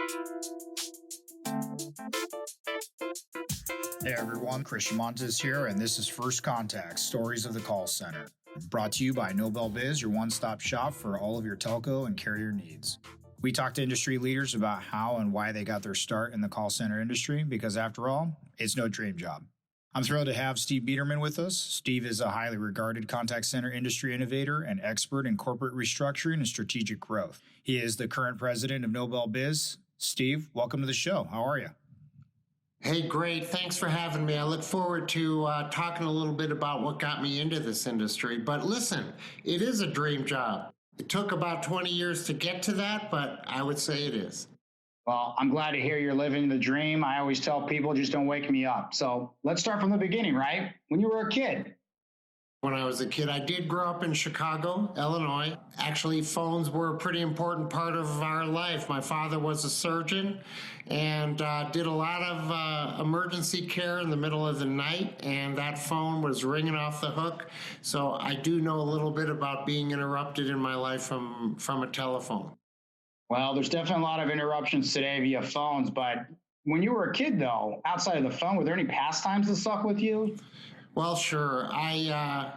Hey everyone, Christian Montes here, and this is First Contact, Stories of the Call Center. Brought to you by NobelBiz, your one-stop shop for all of your telco and carrier needs. We talk to industry leaders about how and why they got their start in the call center industry, because after all, it's no dream job. I'm thrilled to have Steve Bederman with us. Steve is a highly regarded contact center industry innovator and expert in corporate restructuring and strategic growth. He is the current president of NobelBiz. Steve, welcome to the show. How are you? Hey, great. Thanks for having me. I look forward to talking a little bit about what got me into this industry. But listen, it is a dream job. It took about 20 years to get to that, but I would say it is. Well, I'm glad to hear you're living the dream. I always tell people, just don't wake me up. So let's start from the beginning, right? When you were a kid. When I was a kid, I did grow up in Chicago, Illinois. Actually, phones were a pretty important part of our life. My father was a surgeon and did a lot of emergency care in the middle of the night, and that phone was ringing off the hook. So I do know a little bit about being interrupted in my life from a telephone. Well, there's definitely a lot of interruptions today via phones, but when you were a kid, though, outside of the phone, were there any pastimes that stuck with you? Well, sure. I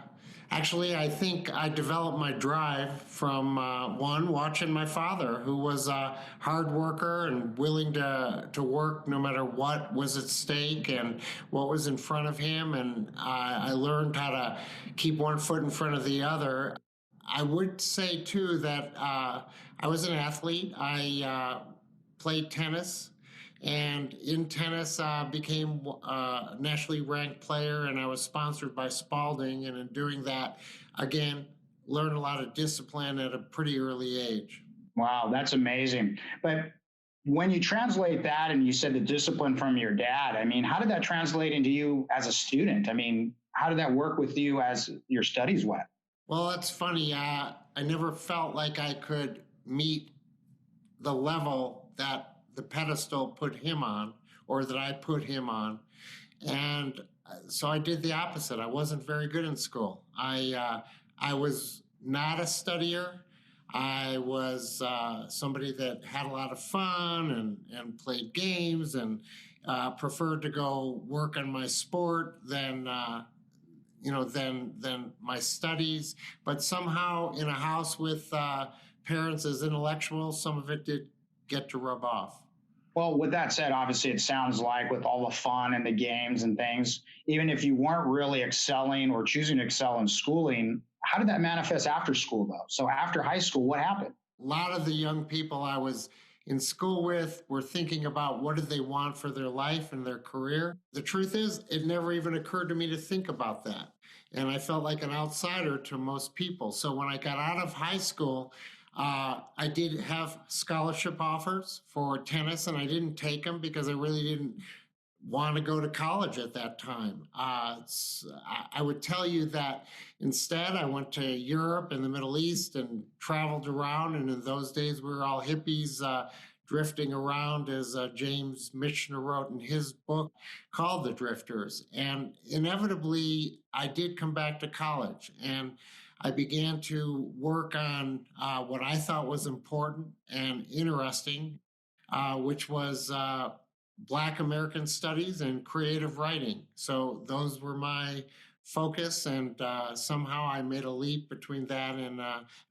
think I developed my drive from watching my father, who was a hard worker and willing to work no matter what was at stake and what was in front of him. And I learned how to keep one foot in front of the other. I would say, too, that I was an athlete. I played tennis. And in tennis, became a nationally ranked player, and I was sponsored by Spalding. And in doing that, again, learned a lot of discipline at a pretty early age. Wow, that's amazing. But when you translate that, and you said the discipline from your dad, I mean, how did that translate into you as a student? I mean, how did that work with you as your studies went? Well, that's funny. I never felt like I could meet the level that the pedestal put him on, or that I put him on. And so I did the opposite. I wasn't very good in school. I was not a studier. I was somebody that had a lot of fun and played games and preferred to go work on my sport than my studies. But somehow in a house with parents as intellectuals, some of it did get to rub off. Well, with that said, obviously it sounds like with all the fun and the games and things, even if you weren't really excelling or choosing to excel in schooling, how did that manifest after school, though? So after high school, what happened? A lot of the young people I was in school with were thinking about what did they want for their life and their career. The truth is, it never even occurred to me to think about that. And I felt like an outsider to most people. So when I got out of high school, I did have scholarship offers for tennis, and I didn't take them because I really didn't want to go to college at that time. I would tell you that instead I went to Europe and the Middle East and traveled around, and in those days we were all hippies drifting around, as James Michener wrote in his book called The Drifters. And inevitably, I did come back to college, and I began to work on what I thought was important and interesting, which was Black American studies and creative writing. So those were my focus, and somehow I made a leap between that and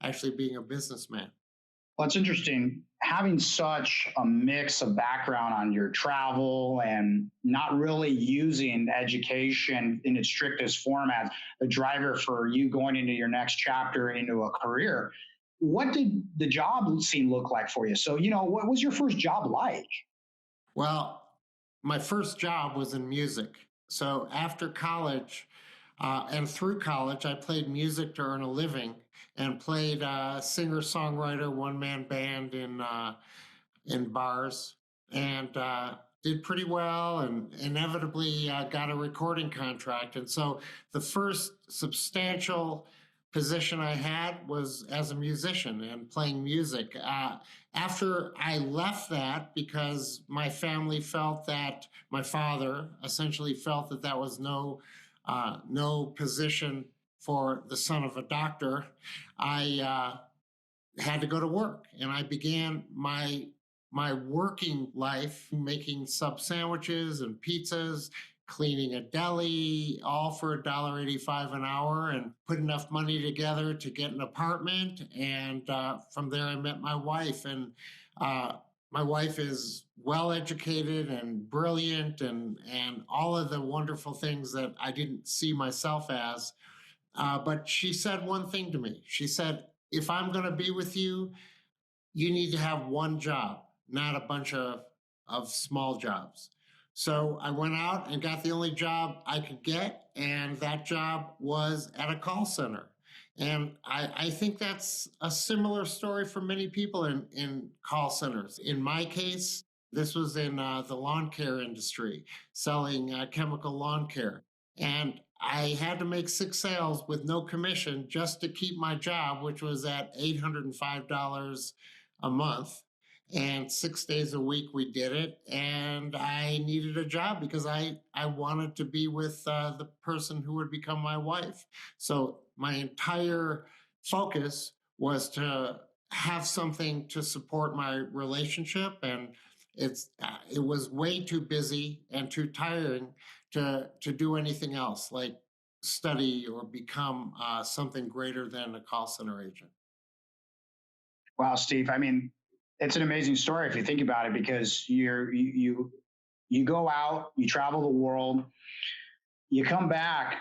actually being a businessman. Well, it's interesting having such a mix of background on your travel and not really using education in its strictest form as a driver for you going into your next chapter into a career. What did the job scene look like for you? So, what was your first job like? Well, my first job was in music. So after college and through college, I played music to earn a living and played singer-songwriter, one-man band in bars, and did pretty well, and inevitably got a recording contract. And so the first substantial position I had was as a musician and playing music. After I left that, because my family felt that, my father essentially felt that that was no position for the son of a doctor, I had to go to work. And I began my my working life, making sub sandwiches and pizzas, cleaning a deli, all for $1.85 an hour, and put enough money together to get an apartment. And from there, I met my wife. And my wife is well educated and brilliant, and all of the wonderful things that I didn't see myself as. But she said one thing to me. She said, if I'm going to be with you, you need to have one job, not a bunch of small jobs. So I went out and got the only job I could get, and that job was at a call center. And I think that's a similar story for many people in call centers. In my case, this was in the lawn care industry, selling chemical lawn care. And I had to make 6 sales with no commission just to keep my job, which was at $805 a month. And 6 days a week we did it. And I needed a job because I wanted to be with the person who would become my wife. So my entire focus was to have something to support my relationship. And it was way too busy and too tiring to do anything else, like study or become something greater than a call center agent. Wow, Steve. I mean, it's an amazing story if you think about it, because you go out, you travel the world, you come back,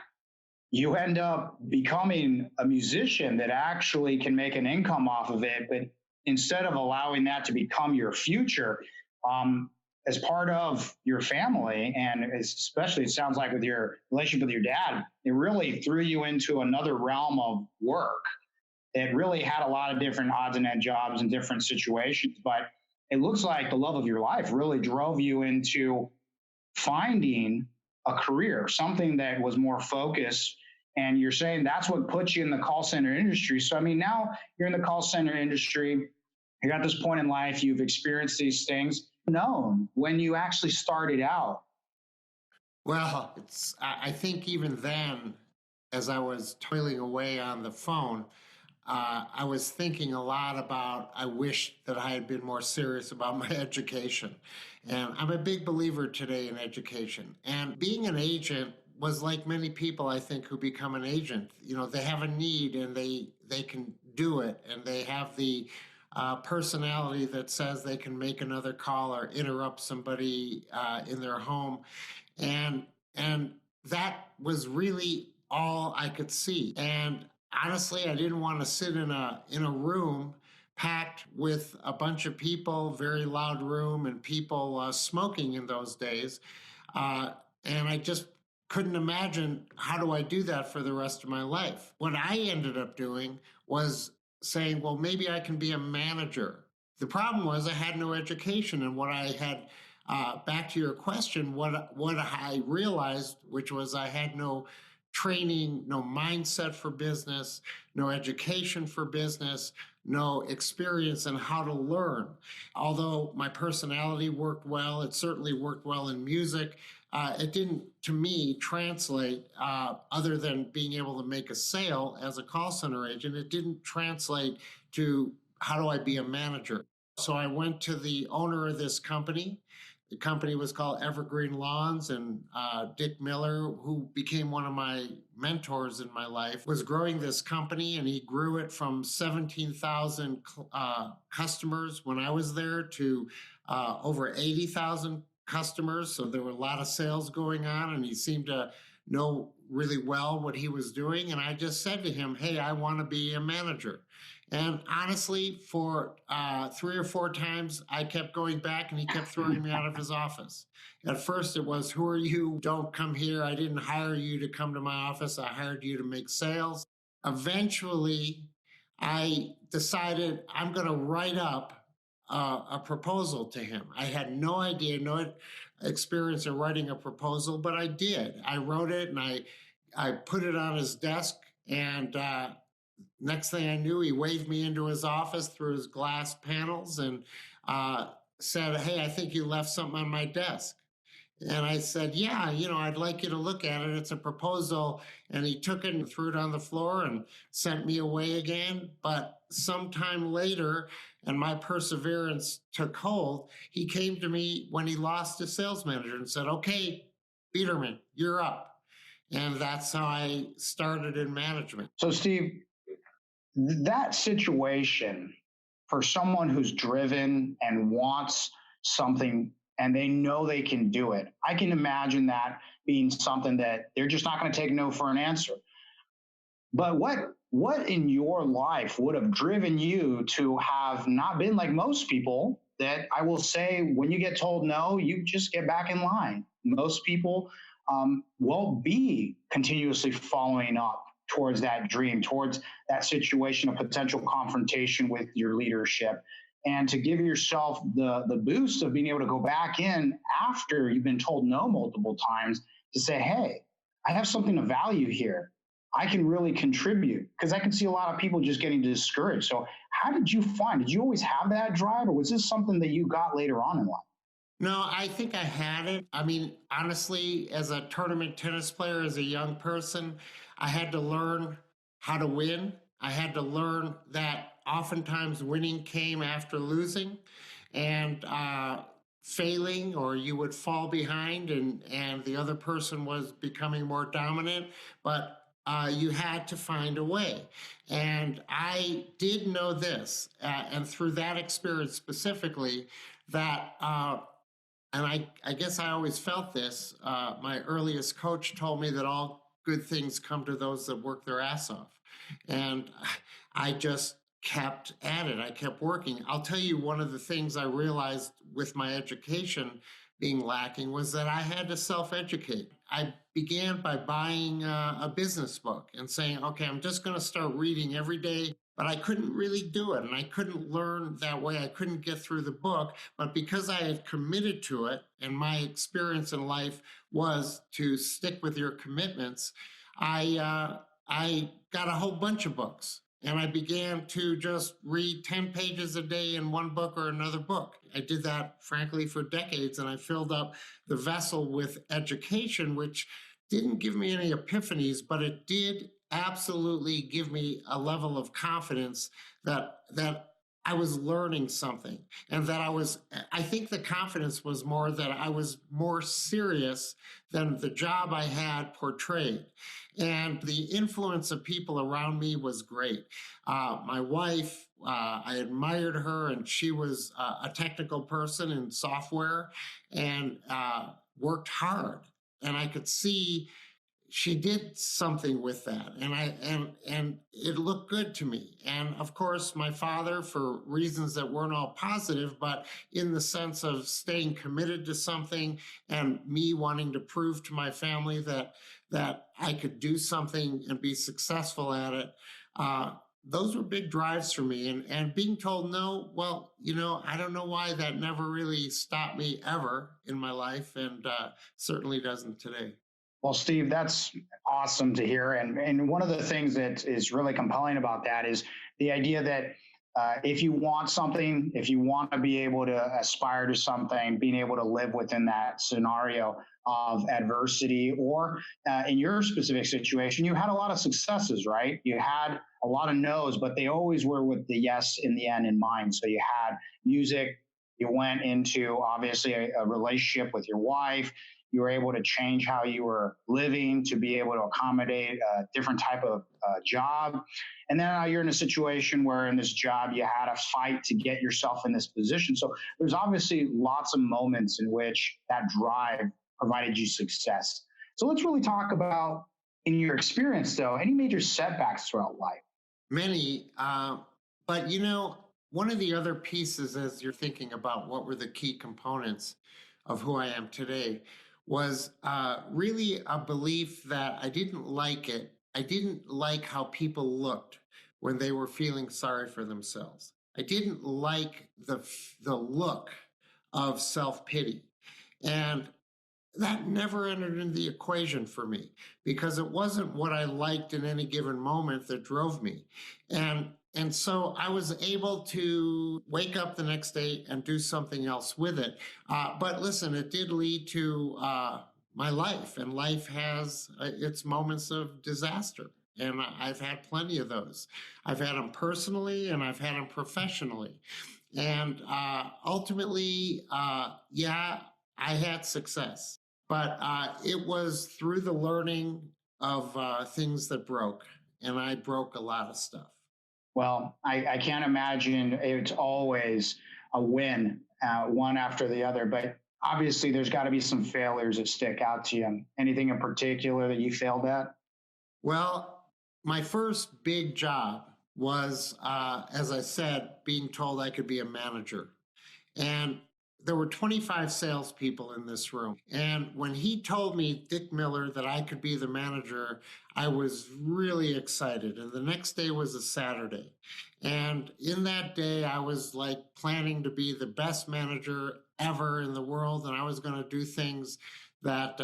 you end up becoming a musician that actually can make an income off of it. But instead of allowing that to become your future, as part of your family, and especially it sounds like with your relationship with your dad, it really threw you into another realm of work. It really had a lot of different odds and end jobs and different situations, but it looks like the love of your life really drove you into finding a career, something that was more focused. And you're saying that's what put you in the call center industry. So, I mean, now you're in the call center industry. You're at this point in life, you've experienced these things. Known when you actually started out. Well, I think even then, as I was toiling away on the phone, I was thinking a lot about, I wish that I had been more serious about my education. And I'm a big believer today in education. And being an agent was like many people, I think, who become an agent. You know, they have a need and they can do it, and they have the personality that says they can make another call or interrupt somebody in their home. And that was really all I could see. And honestly, I didn't want to sit in a room packed with a bunch of people, very loud room, and people smoking in those days. And I just couldn't imagine, how do I do that for the rest of my life? What I ended up doing was saying, well, maybe I can be a manager. The problem was I had no education, and what I had, back to your question, what I realized, which was I had no training, no mindset for business, no education for business, no experience in how to learn. Although my personality worked well, it certainly worked well in music. It didn't, to me, translate, other than being able to make a sale as a call center agent. It didn't translate to how do I be a manager. So I went to the owner of this company. The company was called Evergreen Lawns, and Dick Miller, who became one of my mentors in my life, was growing this company, and he grew it from 17,000 customers when I was there to over 80,000 customers. So there were a lot of sales going on, and he seemed to know really well what he was doing. And I just said to him, hey, I want to be a manager. And honestly, for 3 or 4 times, I kept going back, and he kept throwing me out of his office. At first, it was, who are you? Don't come here. I didn't hire you to come to my office. I hired you to make sales. Eventually, I decided I'm going to write up a proposal to him. I had no idea, no experience in writing a proposal, but I did. I wrote it, and I put it on his desk, and next thing I knew, he waved me into his office through his glass panels and said, hey, I think you left something on my desk. And I said, yeah, I'd like you to look at it. It's a proposal. And he took it and threw it on the floor and sent me away again. But sometime later, and my perseverance took hold, he came to me when he lost his sales manager and said, okay, Bederman, you're up. And that's how I started in management. So, Steve, that situation for someone who's driven and wants something and they know they can do it, I can imagine that being something that they're just not going to take no for an answer. But what in your life would have driven you to have not been like most people that I will say, when you get told no, you just get back in line? Most people won't be continuously following up towards that dream, towards that situation of potential confrontation with your leadership. And to give yourself the boost of being able to go back in after you've been told no multiple times to say, hey, I have something of value here. I can really contribute, because I can see a lot of people just getting discouraged. So how did you did you always have that drive, or was this something that you got later on in life? No, I think I had it. I mean, honestly, as a tournament tennis player, as a young person, I had to learn how to win. I had to learn that oftentimes winning came after losing and failing, or you would fall behind and the other person was becoming more dominant. But you had to find a way. And I did know this, and through that experience specifically, that, and I guess I always felt this, my earliest coach told me that all good things come to those that work their ass off. And I just kept at it. I kept working. I'll tell you, one of the things I realized with my education being lacking was that I had to self-educate. I began by buying a business book and saying, okay, I'm just going to start reading every day, but I couldn't really do it. And I couldn't learn that way. I couldn't get through the book. But because I had committed to it, and my experience in life was to stick with your commitments, I got a whole bunch of books. And I began to just read 10 pages a day in one book or another book. I did that, frankly, for decades, and I filled up the vessel with education, which didn't give me any epiphanies, but it did absolutely give me a level of confidence that I was learning something, and that I think the confidence was more that I was more serious than the job I had portrayed. And the influence of people around me was great. My wife, I admired her, and she was a technical person in software and worked hard. And I could see she did something with that, and it looked good to me. And of course, my father, for reasons that weren't all positive, but in the sense of staying committed to something and me wanting to prove to my family that I could do something and be successful at it. Those were big drives for me. And being told no, well, I don't know why that never really stopped me ever in my life, and certainly doesn't today. Well, Steve, that's awesome to hear. And one of the things that is really compelling about that is the idea that if you want something, if you want to be able to aspire to something, being able to live within that scenario of adversity, or in your specific situation, you had a lot of successes, right? You had a lot of no's, but they always were with the yes in the end in mind. So you had music, you went into obviously a relationship with your wife. You were able to change how you were living to be able to accommodate a different type of job. And then now you're in a situation where in this job, you had to fight to get yourself in this position. So there's obviously lots of moments in which that drive provided you success. So let's really talk about, in your experience though, any major setbacks throughout life? Many, but one of the other pieces, as you're thinking about what were the key components of who I am today, was really a belief that I didn't like it. I didn't like how people looked when they were feeling sorry for themselves. I didn't like the look of self-pity. And that never entered into the equation for me, because it wasn't what I liked in any given moment that drove me. And so I was able to wake up the next day and do something else with it. But listen, it did lead to my life, and life has its moments of disaster. And I've had plenty of those. I've had them personally and I've had them professionally. And ultimately, yeah, I had success, but it was through the learning of things that broke, and I broke a lot of stuff. Well, I can't imagine it's always a win, one after the other, but obviously there's got to be some failures that stick out to you. Anything in particular that you failed at? Well, my first big job was, as I said, being told I could be a manager. And there were 25 salespeople in this room. And when he told me, Dick Miller, that I could be the manager, I was really excited. And the next day was a Saturday. And in that day, I was like planning to be the best manager ever in the world. And I was going to do things that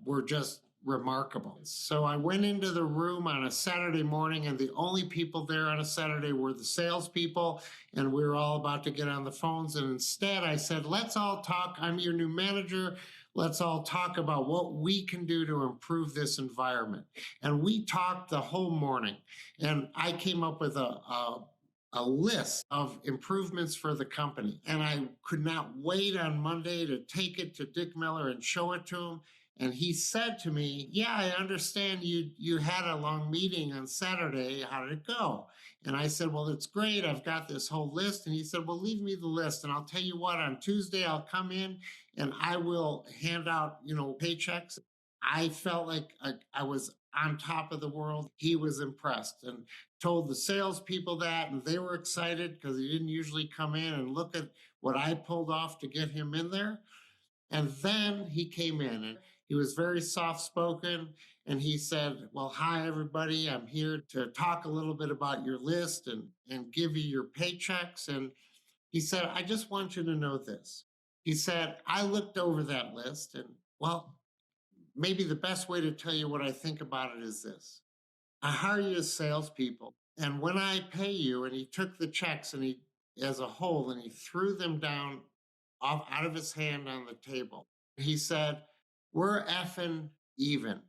were just remarkable. So I went into the room on a Saturday morning, and the only people there on a Saturday were the salespeople, and we were all about to get on the phones. And instead, I said, let's all talk. I'm your new manager. Let's all talk about what we can do to improve this environment. And we talked the whole morning, and I came up with a list of improvements for the company. And I could not wait on Monday to take it to Dick Miller and show it to him. And he said to me, yeah, I understand you had a long meeting on Saturday. How did it go? And I said, well, it's great. I've got this whole list. And he said, well, leave me the list. And I'll tell you what, on Tuesday, I'll come in and I will hand out, paychecks. I felt like I was on top of the world. He was impressed and told the salespeople that, and they were excited because he didn't usually come in and look at what I pulled off to get him in there. And then he came in and he was very soft-spoken, and he said, well, hi, everybody. I'm here to talk a little bit about your list and give you your paychecks. And he said, I just want you to know this. He said, I looked over that list, and, well, maybe the best way to tell you what I think about it is this. I hire you as salespeople, and when I pay you, and he took the checks and he, as a whole, and he threw them down out of his hand on the table. He said, we're effing even.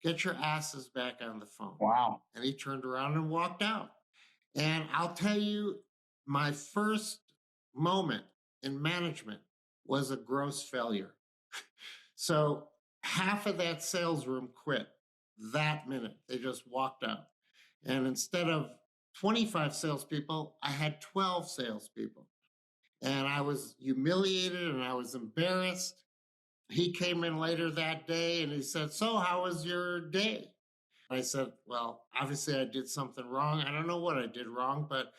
Get your asses back on the phone. Wow. And he turned around and walked out. And I'll tell you, my first moment in management was a gross failure. So half of that sales room quit that minute. They just walked out. And instead of 25 salespeople, I had 12 salespeople. And I was humiliated and I was embarrassed. He came in later that day and he said, so how was your day? I said, well, obviously I did something wrong. I don't know what I did wrong, but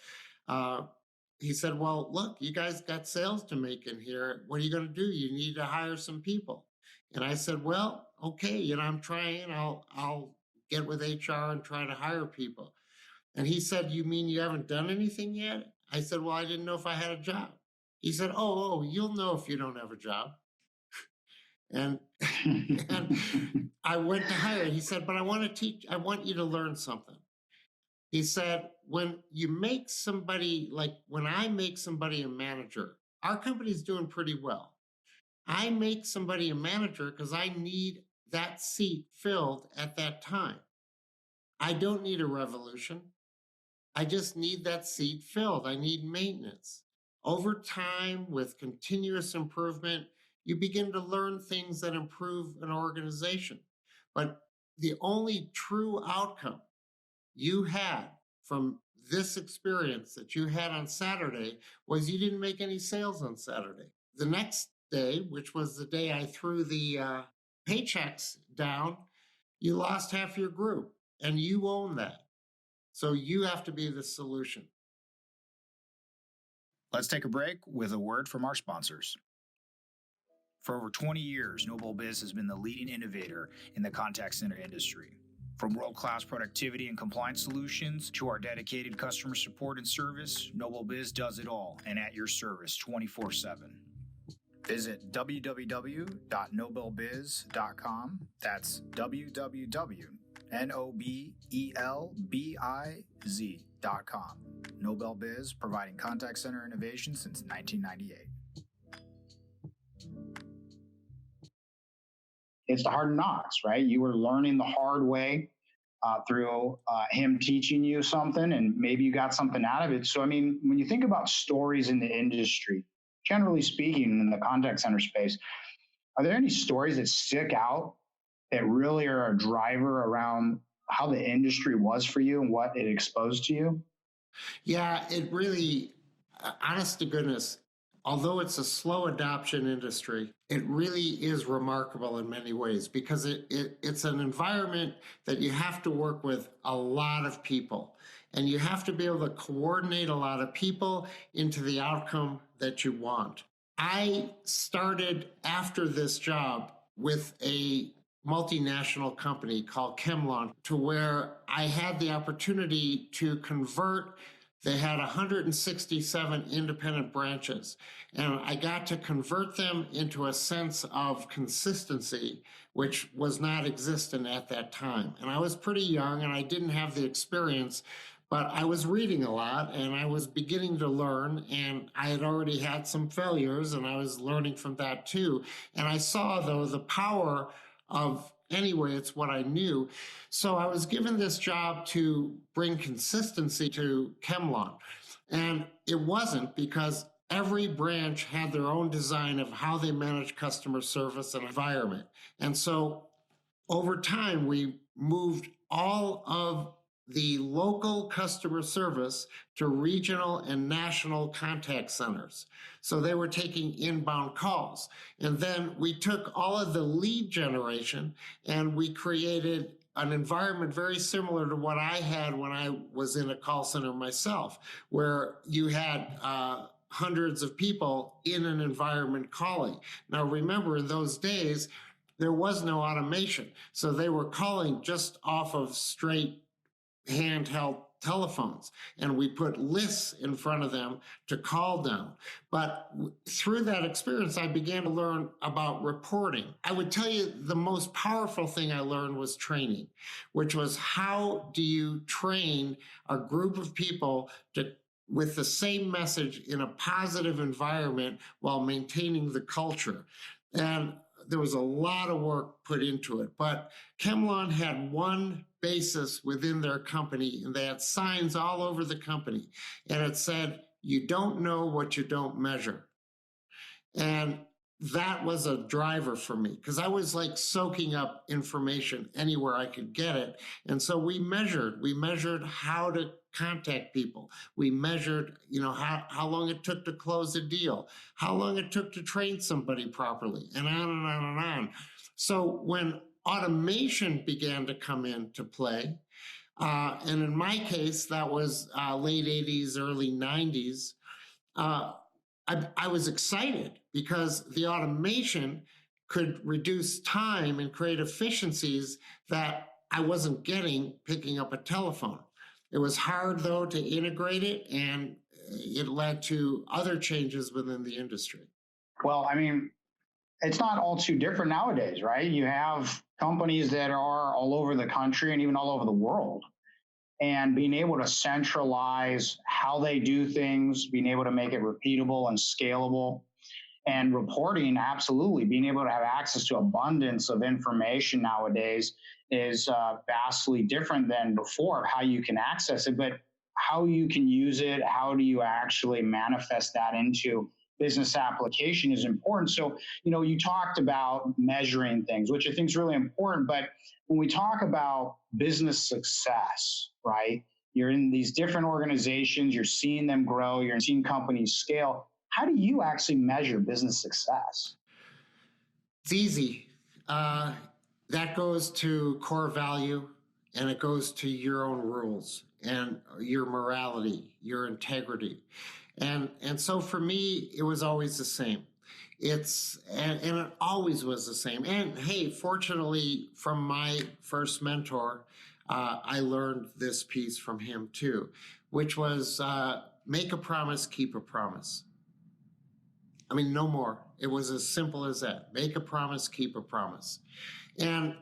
he said, well, look, you guys got sales to make in here. What are you going to do? You need to hire some people. And I said, well, okay, I'm trying. I'll get with HR and try to hire people. And he said, you mean you haven't done anything yet? I said, well, I didn't know if I had a job. He said, oh, you'll know if you don't have a job. And I went to hire. He said, but I want you to learn something. He said, when you make somebody, like when I make somebody a manager, our company's doing pretty well. I make somebody a manager because I need that seat filled at that time. I don't need a revolution. I just need that seat filled. I need maintenance. Over time, with continuous improvement, you begin to learn things that improve an organization. But the only true outcome you had from this experience that you had on Saturday was you didn't make any sales on Saturday. The next day, which was the day I threw the paychecks down, you lost half your group, and you own that. So you have to be the solution. Let's take a break with a word from our sponsors. For over 20 years, NobelBiz has been the leading innovator in the contact center industry. From world-class productivity and compliance solutions to our dedicated customer support and service, NobelBiz does it all and at your service 24/7. Visit www.nobelbiz.com. That's www.nobelbiz.com. NobelBiz, providing contact center innovation since 1998. It's the hard knocks, right? You were learning the hard way. through him teaching you something, and maybe you got something out of it. So, I mean, when you think about stories in the industry, generally speaking, in the contact center space, are there any stories that stick out that really are a driver around how the industry was for you and what it exposed to you? Yeah, it really, honest to goodness, although it's a slow adoption industry, it really is remarkable in many ways because it's an environment that you have to work with a lot of people. And you have to be able to coordinate a lot of people into the outcome that you want. I started after this job with a multinational company called Chemlon, to where I had the opportunity to convert. They had 167 independent branches, and I got to convert them into a sense of consistency, which was not existent at that time. And I was pretty young and I didn't have the experience, but I was reading a lot and I was beginning to learn, and I had already had some failures and I was learning from that too. And I saw, though, the power of, anyway, it's what I knew. So I was given this job to bring consistency to Chemlon. And it wasn't, because every branch had their own design of how they manage customer service and environment. And so over time, we moved all of the local customer service to regional and national contact centers. So they were taking inbound calls. And then we took all of the lead generation and we created an environment very similar to what I had when I was in a call center myself, where you had hundreds of people in an environment calling. Now, remember, in those days, there was no automation. So they were calling just off of straight handheld telephones, and we put lists in front of them to call down. But through that experience, I began to learn about reporting. I would tell you the most powerful thing I learned was training, which was, how do you train a group of people with the same message in a positive environment while maintaining the culture? And there was a lot of work put into it, but Chemlon had one basis within their company, and they had signs all over the company, and it said, "You don't know what you don't measure." And that was a driver for me, because I was like soaking up information anywhere I could get it. And so we measured how to contact people. We measured, how long it took to close a deal, how long it took to train somebody properly, and on and on and on. So when automation began to come into play, and in my case, that was late 80s, early 90s, I was excited because the automation could reduce time and create efficiencies that I wasn't getting picking up a telephone. It was hard, though, to integrate it, and it led to other changes within the industry. Well, I mean, it's not all too different nowadays, right? You have companies that are all over the country and even all over the world. And being able to centralize how they do things, being able to make it repeatable and scalable, and reporting, absolutely. Being able to have access to abundance of information nowadays is vastly different than before, how you can access it, but how you can use it, how do you actually manifest that into business application is important. So, you talked about measuring things, which I think is really important. But when we talk about business success, right, you're in these different organizations, you're seeing them grow, you're seeing companies scale. How do you actually measure business success? It's easy. That goes to core value, and it goes to your own rules and your morality, your integrity. And so for me, it was always the same. And it always was the same. And hey, fortunately, from my first mentor, I learned this piece from him too, which was make a promise, keep a promise. I mean, no more. It was as simple as that. Make a promise, keep a promise. And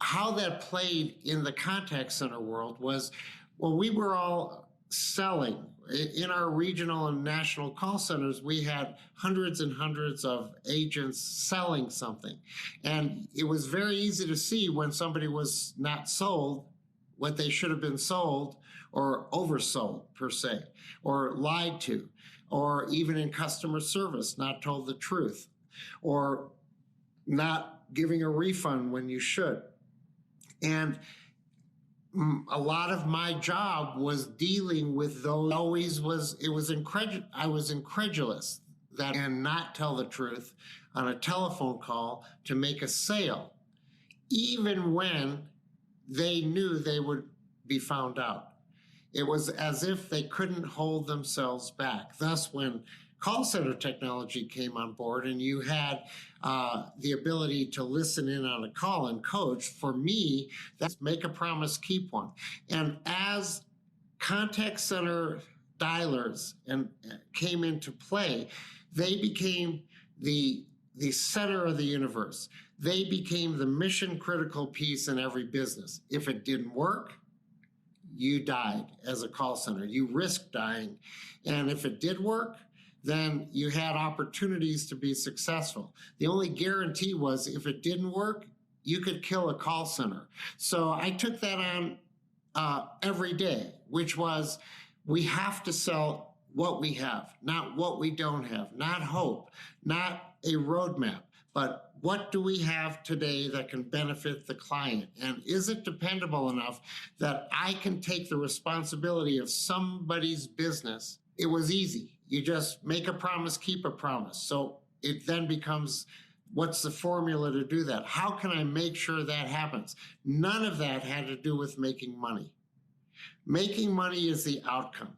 how that played in the contact center world was, well, we were all selling. In our regional and national call centers, we had hundreds and hundreds of agents selling something. And it was very easy to see when somebody was not sold what they should have been sold or oversold per se, or lied to, or even in customer service, not told the truth, or not giving a refund when you should. And a lot of my job was dealing with those. I was incredulous that and not tell the truth on a telephone call to make a sale, even when they knew they would be found out. It was as if they couldn't hold themselves back. Thus, when call center technology came on board and you had the ability to listen in on a call and coach, for me, that's make a promise, keep one. And as contact center dialers came into play, they became the center of the universe. They became the mission critical piece in every business. If it didn't work, you died as a call center. You risked dying. And if it did work, then you had opportunities to be successful. The only guarantee was if it didn't work, you could kill a call center. So I took that on every day, which was we have to sell what we have, not what we don't have, not hope, not a roadmap, but what do we have today that can benefit the client? And is it dependable enough that I can take the responsibility of somebody's business? It was easy. You just make a promise, keep a promise. So it then becomes, what's the formula to do that? How can I make sure that happens? None of that had to do with making money. Making money is the outcome.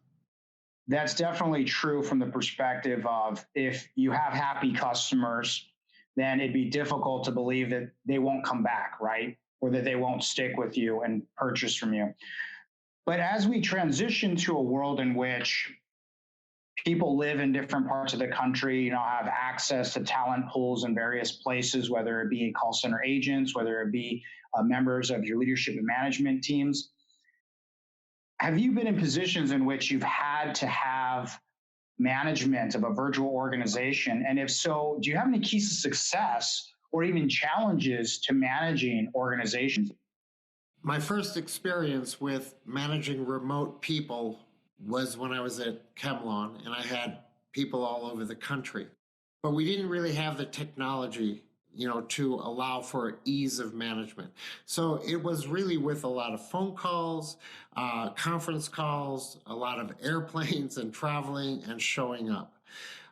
That's definitely true from the perspective of if you have happy customers, then it'd be difficult to believe that they won't come back, right? Or that they won't stick with you and purchase from you. But as we transition to a world in which people live in different parts of the country, have access to talent pools in various places, whether it be call center agents, whether it be members of your leadership and management teams. Have you been in positions in which you've had to have management of a virtual organization? And if so, do you have any keys to success or even challenges to managing organizations? My first experience with managing remote people was when I was at Chemlon, and I had people all over the country. But we didn't really have the technology, to allow for ease of management. So it was really with a lot of phone calls, conference calls, a lot of airplanes and traveling and showing up.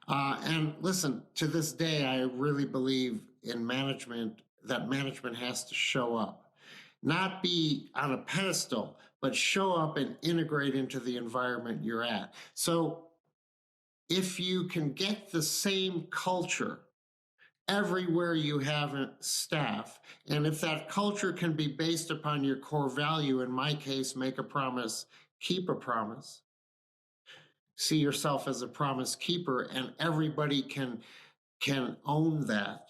And listen, to this day, I really believe in management, that management has to show up, not be on a pedestal, but show up and integrate into the environment you're at. So if you can get the same culture everywhere you have staff, and if that culture can be based upon your core value, in my case, make a promise, keep a promise, see yourself as a promise keeper, and everybody can own that,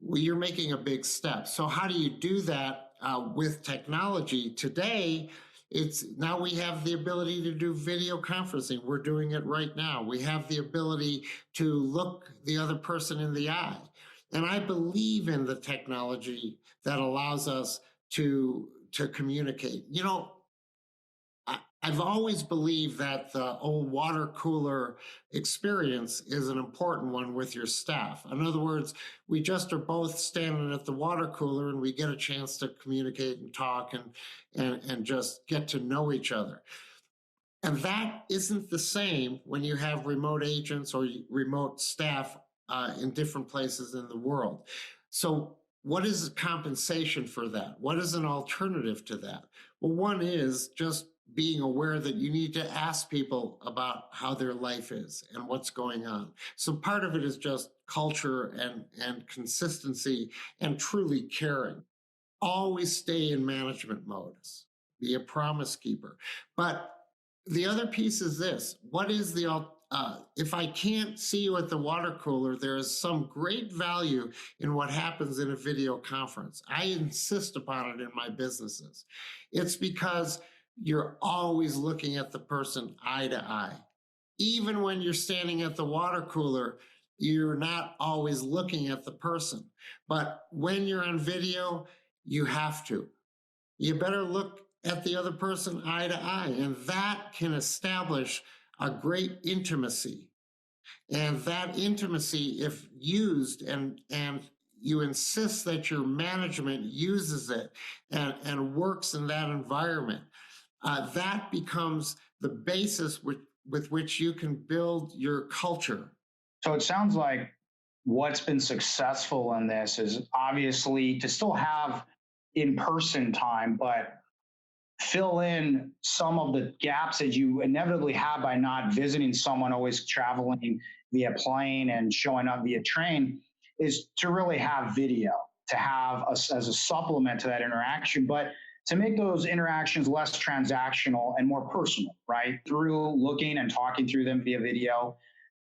well, you're making a big step. So how do you do that with technology? Today, now we have the ability to do video conferencing. We're doing it right now. We have the ability to look the other person in the eye. And I believe in the technology that allows us to communicate. I've always believed that the old water cooler experience is an important one with your staff. In other words, we just are both standing at the water cooler and we get a chance to communicate and talk and just get to know each other. And that isn't the same when you have remote agents or remote staff in different places in the world. So what is the compensation for that? What is an alternative to that? Well, one is just being aware that you need to ask people about how their life is and what's going on. So part of it is just culture and consistency and truly caring. Always stay in management mode. Be a promise keeper. But the other piece is this. What is if I can't see you at the water cooler, there is some great value in what happens in a video conference. I insist upon it in my businesses. It's because you're always looking at the person eye to eye. Even when you're standing at the water cooler, you're not always looking at the person. But when you're on video, you have to. You better look at the other person eye to eye. And that can establish a great intimacy. And that intimacy, if used and you insist that your management uses it and works in that environment, that becomes the basis with which you can build your culture. So it sounds like what's been successful in this is obviously to still have in-person time, but fill in some of the gaps that you inevitably have by not visiting someone, always traveling via plane and showing up via train, is to really have video, to have as a supplement to that interaction, but to make those interactions less transactional and more personal, right? Through looking and talking through them via video,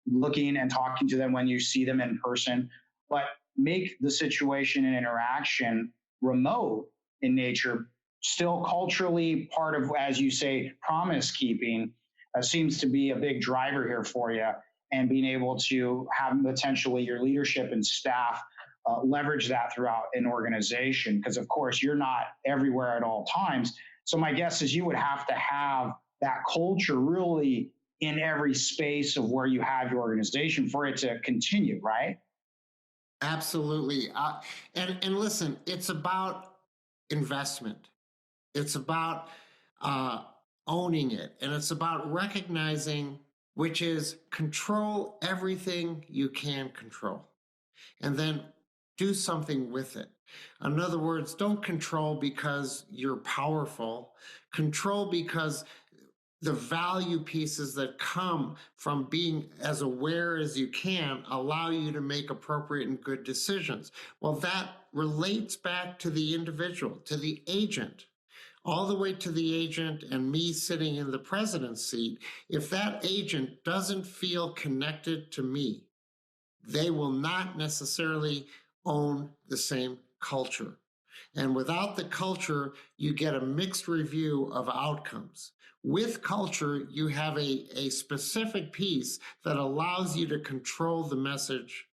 looking and talking to them when you see them in person, but make the situation and interaction remote in nature, still culturally part of, as you say, promise keeping seems to be a big driver here for you, and being able to have potentially your leadership and staff leverage that throughout an organization. Because of course you're not everywhere at all times. So my guess is you would have to have that culture really in every space of where you have your organization for it to continue, right? Absolutely. And listen, it's about investment. It's about owning it. And it's about recognizing, which is control everything you can control. And then do something with it. In other words, don't control because you're powerful. Control because the value pieces that come from being as aware as you can allow you to make appropriate and good decisions. Well, that relates back to the individual, to the agent, all the way to the agent and me sitting in the president's seat. If that agent doesn't feel connected to me, they will not necessarily own the same culture. And without the culture, you get a mixed review of outcomes. With culture, you have a specific piece that allows you to control the message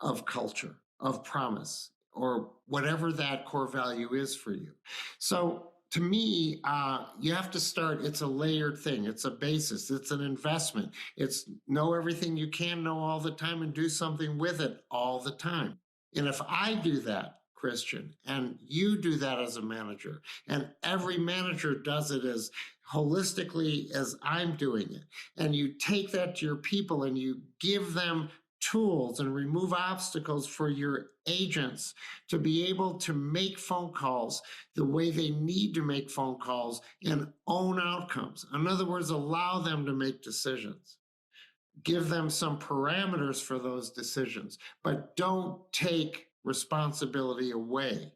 of culture, of promise, or whatever that core value is for you. So to me, you have to start, it's a layered thing. It's a basis. It's an investment. It's know everything you can know all the time and do something with it all the time. And if I do that, Christian, and you do that as a manager, and every manager does it as holistically as I'm doing it, and you take that to your people and you give them tools and remove obstacles for your agents to be able to make phone calls the way they need to make phone calls and own outcomes. In other words, allow them to make decisions. Give them some parameters for those decisions, but don't take responsibility away.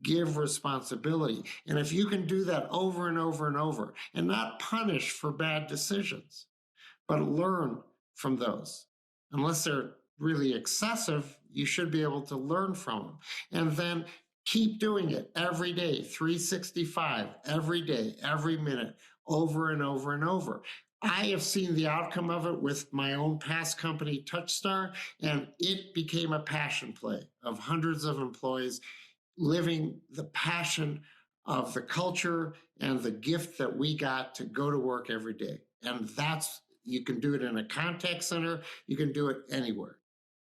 Give responsibility. And if you can do that over and over and over, and not punish for bad decisions, but learn from those, unless they're really excessive, you should be able to learn from them. And then keep doing it every day, 365, every day, every minute, over and over and over. I have seen the outcome of it with my own past company, TouchStar, and it became a passion play of hundreds of employees living the passion of the culture and the gift that we got to go to work every day. And that's, you can do it in a contact center, you can do it anywhere.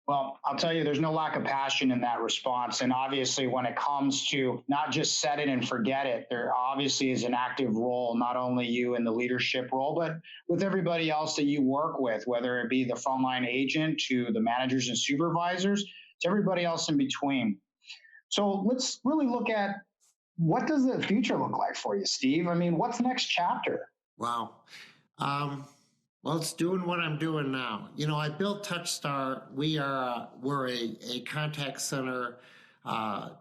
Well, I'll tell you, there's no lack of passion in that response. And obviously, when it comes to not just set it and forget it, there obviously is an active role, not only you in the leadership role, but with everybody else that you work with, whether it be the frontline agent to the managers and supervisors, to everybody else in between. So let's really look at, what does the future look like for you, Steve? I mean, what's the next chapter? Wow. Well, it's doing what I'm doing now. You know, I built TouchStar. We're a contact center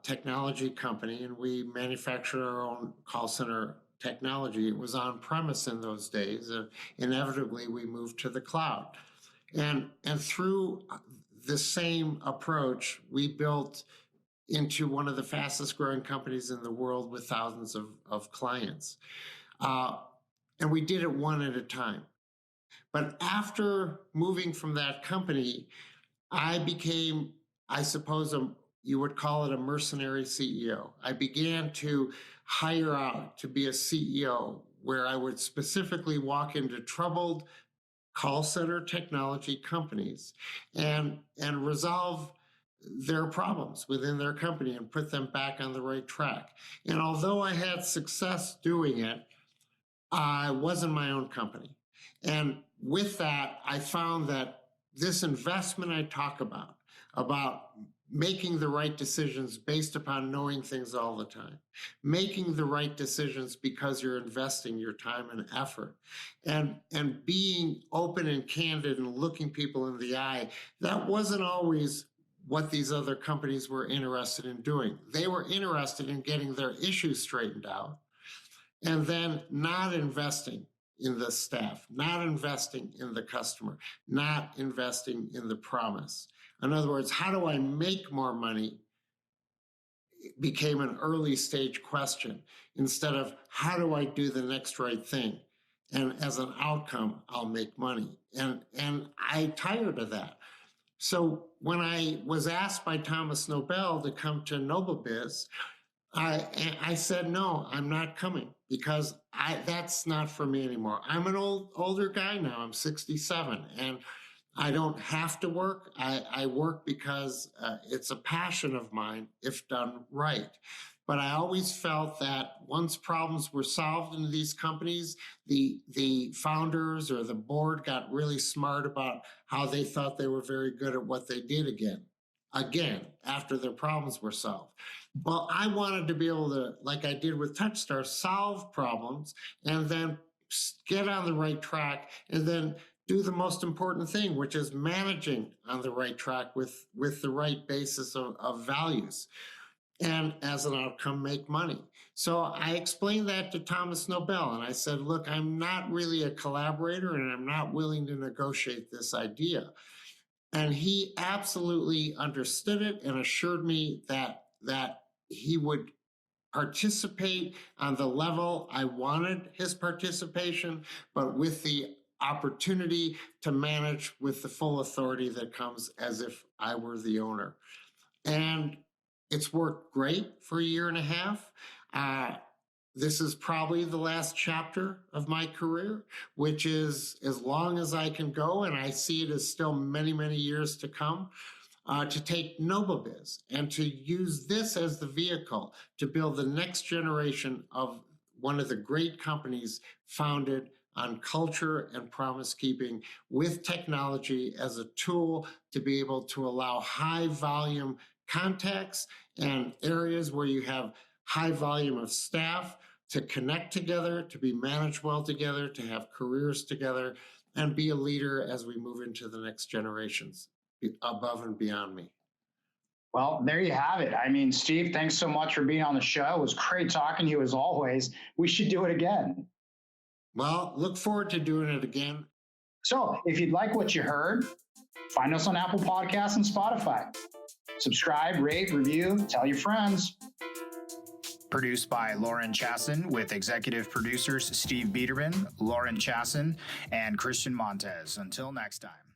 technology company, and we manufacture our own call center technology. It was on premise in those days. Inevitably, we moved to the cloud. And through the same approach, we built into one of the fastest growing companies in the world with thousands of clients. And we did it one at a time. But after moving from that company, I became, I suppose, you would call it a mercenary CEO. I began to hire out to be a CEO where I would specifically walk into troubled call center technology companies and resolve their problems within their company and put them back on the right track. And although I had success doing it, I wasn't my own company. And with that, I found that this investment I talk about making the right decisions based upon knowing things all the time, making the right decisions because you're investing your time and effort, and being open and candid and looking people in the eye, that wasn't always what these other companies were interested in doing. They were interested in getting their issues straightened out and then not investing in the staff, not investing in the customer, not investing in the promise. In other words, how do I make more money became an early stage question instead of how do I do the next right thing? And as an outcome, I'll make money. And I tired of that. So when I was asked by Thomas Nobel to come to NobelBiz, I said, no, I'm not coming because that's not for me anymore. I'm an older guy now. I'm 67 and I don't have to work. I work because it's a passion of mine if done right. But I always felt that once problems were solved in these companies, the founders or the board got really smart about how they thought they were very good at what they did again, after their problems were solved. Well, I wanted to be able to, like I did with Touchstar, solve problems and then get on the right track and then do the most important thing, which is managing on the right track with the right basis of values. And as an outcome, make money. So I explained that to Thomas Nobel, and I said, look, I'm not really a collaborator, and I'm not willing to negotiate this idea. And he absolutely understood it and assured me that he would participate on the level I wanted his participation, but with the opportunity to manage with the full authority that comes as if I were the owner. And it's worked great for a year and a half. This is probably the last chapter of my career, which is as long as I can go, and I see it as still many, many years to come, to take NobelBiz and to use this as the vehicle to build the next generation of one of the great companies founded on culture and promise keeping with technology as a tool to be able to allow high volume contacts and areas where you have high volume of staff to connect together, to be managed well together, to have careers together, and be a leader as we move into the next generations above and beyond me. Well, there you have it. I mean, Steve, thanks so much for being on the show. It was great talking to you as always. We should do it again. Well, look forward to doing it again. So if you'd like what you heard, find us on Apple Podcasts and Spotify. Subscribe, rate, review, tell your friends. Produced by Lauren Chasson with executive producers Steve Bederman, Lauren Chasson, and Christian Montes. Until next time.